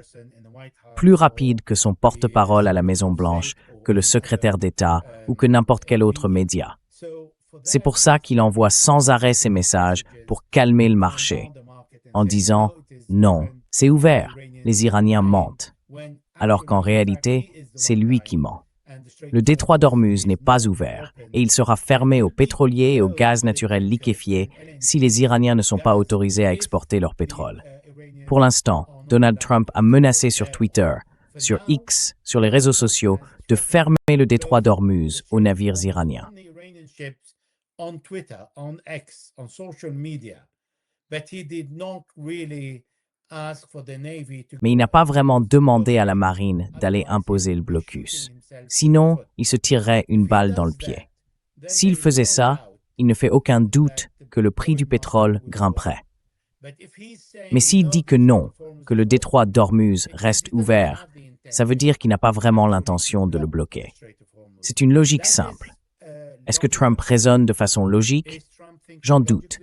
plus rapide que son porte-parole à la Maison-Blanche, que le secrétaire d'État ou que n'importe quel autre média. C'est pour ça qu'il envoie sans arrêt ces messages pour calmer le marché, en disant « Non, c'est ouvert, les Iraniens mentent », alors qu'en réalité, c'est lui qui ment. Le détroit d'Ormuz n'est pas ouvert et il sera fermé aux pétroliers et au gaz naturel liquéfié si les Iraniens ne sont pas autorisés à exporter leur pétrole. Pour l'instant, Donald Trump a menacé sur Twitter, sur X, sur les réseaux sociaux, de fermer le détroit d'Ormuz aux navires iraniens. On Twitter, on X, on social media, but he did not really ask for the Navy to. Mais il n'a pas vraiment demandé à la marine d'aller imposer le blocus. Sinon, il se tirerait une balle dans le pied. S'il faisait ça, il ne fait aucun doute que le prix du pétrole grimperait. Mais s'il dit que non, que le détroit d'Ormuz reste ouvert, ça veut dire qu'il n'a pas vraiment l'intention de le bloquer. C'est une logique simple. Est-ce que Trump raisonne de façon logique? J'en doute.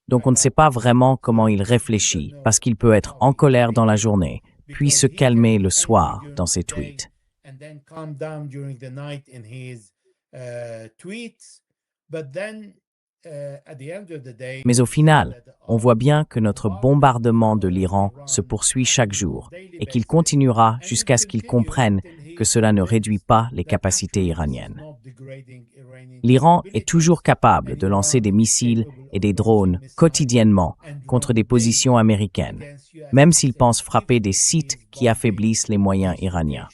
Donc on ne sait pas vraiment comment il réfléchit, parce qu'il peut être en colère dans la journée, puis se calmer le soir dans ses tweets. Mais au final, on voit bien que notre bombardement de l'Iran se poursuit chaque jour et qu'il continuera jusqu'à ce qu'il comprenne que cela ne réduit pas les capacités iraniennes. L'Iran est toujours capable de lancer des missiles et des drones quotidiennement contre des positions américaines, même s'il pense frapper des sites qui affaiblissent les moyens iraniens.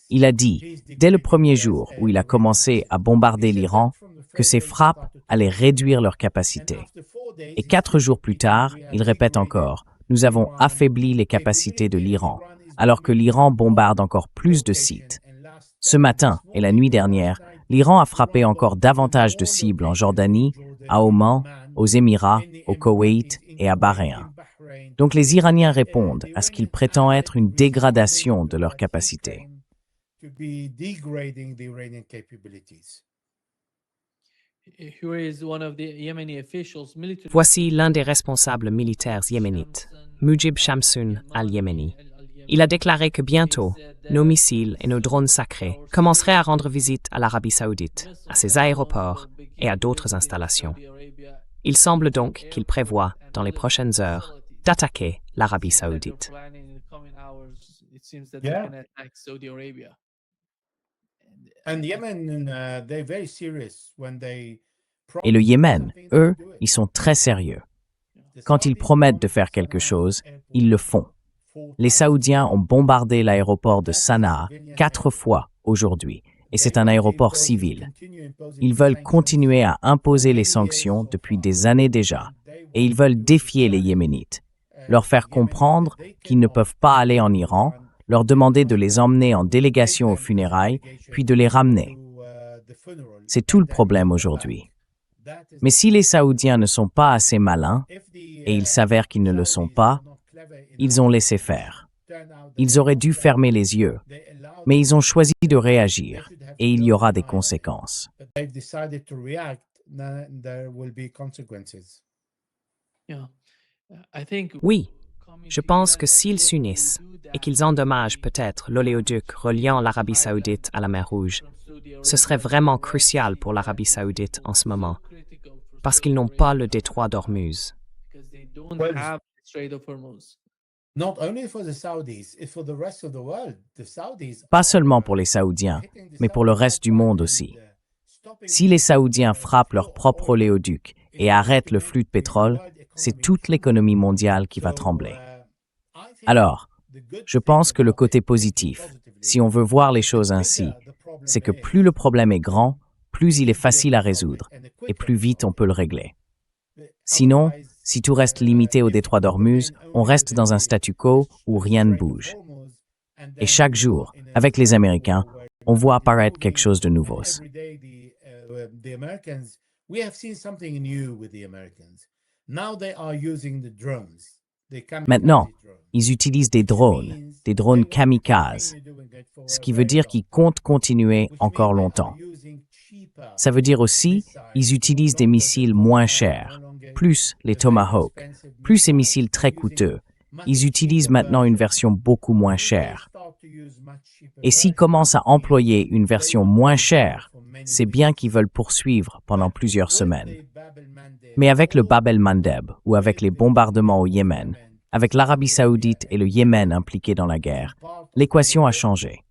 Il a dit, dès le premier jour où il a commencé à bombarder l'Iran, que ces frappes allaient réduire leurs capacités. Et 4 jours plus tard, il répète encore, nous avons affaibli les capacités de l'Iran, alors que l'Iran bombarde encore plus de sites. Ce matin et la nuit dernière, l'Iran a frappé encore davantage de cibles en Jordanie, à Oman, aux Émirats, au Koweït et à Bahreïn. Donc les Iraniens répondent à ce qu'ils prétendent être une dégradation de leurs capacités. Voici l'un des responsables militaires yéménites, Mujib Shamsun al-Yémeni. Il a déclaré que bientôt, nos missiles et nos drones sacrés commenceraient à rendre visite à l'Arabie saoudite, à ses aéroports et à d'autres installations. Il semble donc qu'il prévoit, dans les prochaines heures, d'attaquer l'Arabie saoudite. Et le Yémen, eux, ils sont très sérieux. Quand ils promettent de faire quelque chose, ils le font. Les Saoudiens ont bombardé l'aéroport de Sanaa 4 fois aujourd'hui, et c'est un aéroport civil. Ils veulent continuer à imposer les sanctions depuis des années déjà, et ils veulent défier les Yéménites, leur faire comprendre qu'ils ne peuvent pas aller en Iran, leur demander de les emmener en délégation aux funérailles, puis de les ramener. C'est tout le problème aujourd'hui. Mais si les Saoudiens ne sont pas assez malins, et il s'avère qu'ils ne le sont pas, ils ont laissé faire. Ils auraient dû fermer les yeux, mais ils ont choisi de réagir, et il y aura des conséquences. Oui, je pense que s'ils s'unissent et qu'ils endommagent peut-être l'oléoduc reliant l'Arabie saoudite à la mer Rouge, ce serait vraiment crucial pour l'Arabie saoudite en ce moment, parce qu'ils n'ont pas le détroit d'Ormuz. Pas seulement pour les Saoudiens, mais pour le reste du monde aussi. Si les Saoudiens frappent leur propre oléoduc et arrêtent le flux de pétrole, c'est toute l'économie mondiale qui va trembler. Alors, je pense que le côté positif, si on veut voir les choses ainsi, c'est que plus le problème est grand, plus il est facile à résoudre et plus vite on peut le régler. Sinon, si tout reste limité au détroit d'Ormuz, on reste dans un statu quo où rien ne bouge. Et chaque jour, avec les Américains, on voit apparaître quelque chose de nouveau. Maintenant, ils utilisent des drones kamikazes, ce qui veut dire qu'ils comptent continuer encore longtemps. Ça veut dire aussi qu'ils utilisent des missiles moins chers, plus les Tomahawk, plus ces missiles très coûteux, ils utilisent maintenant une version beaucoup moins chère. Et s'ils commencent à employer une version moins chère, c'est bien qu'ils veulent poursuivre pendant plusieurs semaines. Mais avec le Bab el-Mandeb ou avec les bombardements au Yémen, avec l'Arabie saoudite et le Yémen impliqués dans la guerre, l'équation a changé.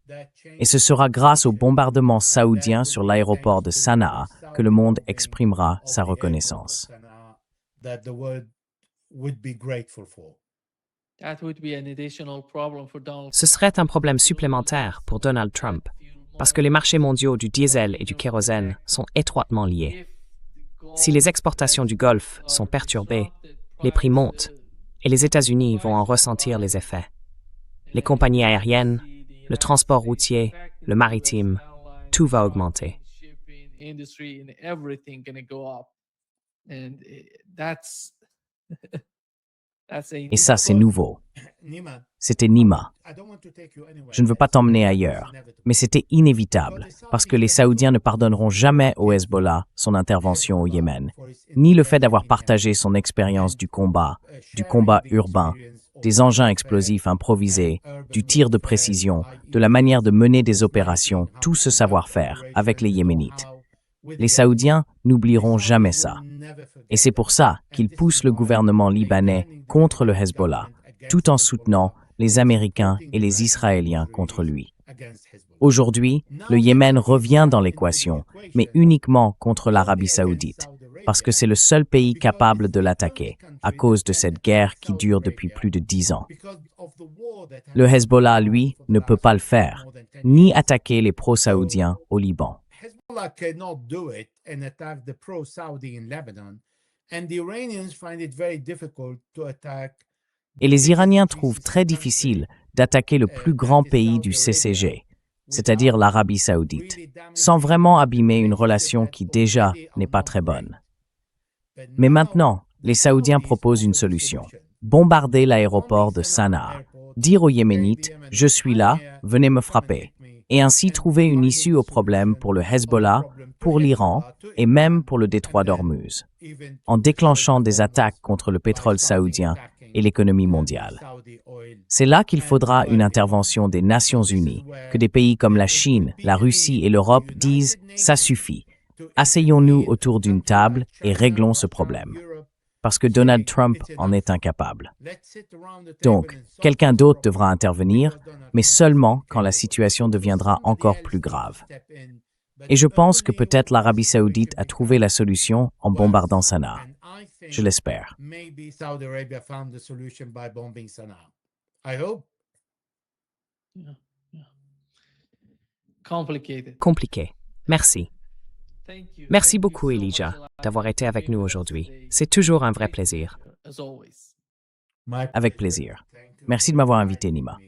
Et ce sera grâce aux bombardements saoudiens sur l'aéroport de Sanaa que le monde exprimera sa reconnaissance. Ce serait un problème supplémentaire pour Donald Trump, parce que les marchés mondiaux du diesel et du kérosène sont étroitement liés. Si les exportations du Golfe sont perturbées, les prix montent, et les États-Unis vont en ressentir les effets. Les compagnies aériennes, le transport routier, le maritime, tout va augmenter. Et ça, c'est nouveau. C'était Nima. Je ne veux pas t'emmener ailleurs, mais c'était inévitable, parce que les Saoudiens ne pardonneront jamais au Hezbollah son intervention au Yémen, ni le fait d'avoir partagé son expérience du combat urbain, des engins explosifs improvisés, du tir de précision, de la manière de mener des opérations, tout ce savoir-faire avec les Yéménites. Les Saoudiens n'oublieront jamais ça. Et c'est pour ça qu'ils poussent le gouvernement libanais contre le Hezbollah, tout en soutenant les Américains et les Israéliens contre lui. Aujourd'hui, le Yémen revient dans l'équation, mais uniquement contre l'Arabie saoudite, parce que c'est le seul pays capable de l'attaquer, à cause de cette guerre qui dure depuis plus de 10 ans. Le Hezbollah, lui, ne peut pas le faire, ni attaquer les pro-saoudiens au Liban. Hezbollah cannot do it and attack the pro-Saudi in Lebanon, and the Iranians find it very difficult to attack. Et les Iraniens trouvent très difficile d'attaquer le plus grand pays du CCG, c'est-à-dire l'Arabie saoudite, sans vraiment abîmer une relation qui déjà n'est pas très bonne. Mais maintenant, les Saoudiens proposent une solution. Bombarder l'aéroport de Sanaa, dire aux Yéménites « Je suis là, venez me frapper », et ainsi trouver une issue au problème pour le Hezbollah, pour l'Iran et même pour le détroit d'Ormuz, en déclenchant des attaques contre le pétrole saoudien et l'économie mondiale. C'est là qu'il faudra une intervention des Nations Unies, que des pays comme la Chine, la Russie et l'Europe disent « ça suffit, asseyons-nous autour d'une table et réglons ce problème ». Parce que Donald Trump en est incapable. Donc, quelqu'un d'autre devra intervenir, mais seulement quand la situation deviendra encore plus grave. Et je pense que peut-être l'Arabie saoudite a trouvé la solution en bombardant Sanaa. Je l'espère. Compliqué. Merci. Merci beaucoup, Elijah, d'avoir été avec nous aujourd'hui. C'est toujours un vrai plaisir. Avec plaisir. Merci de m'avoir invité, Nima.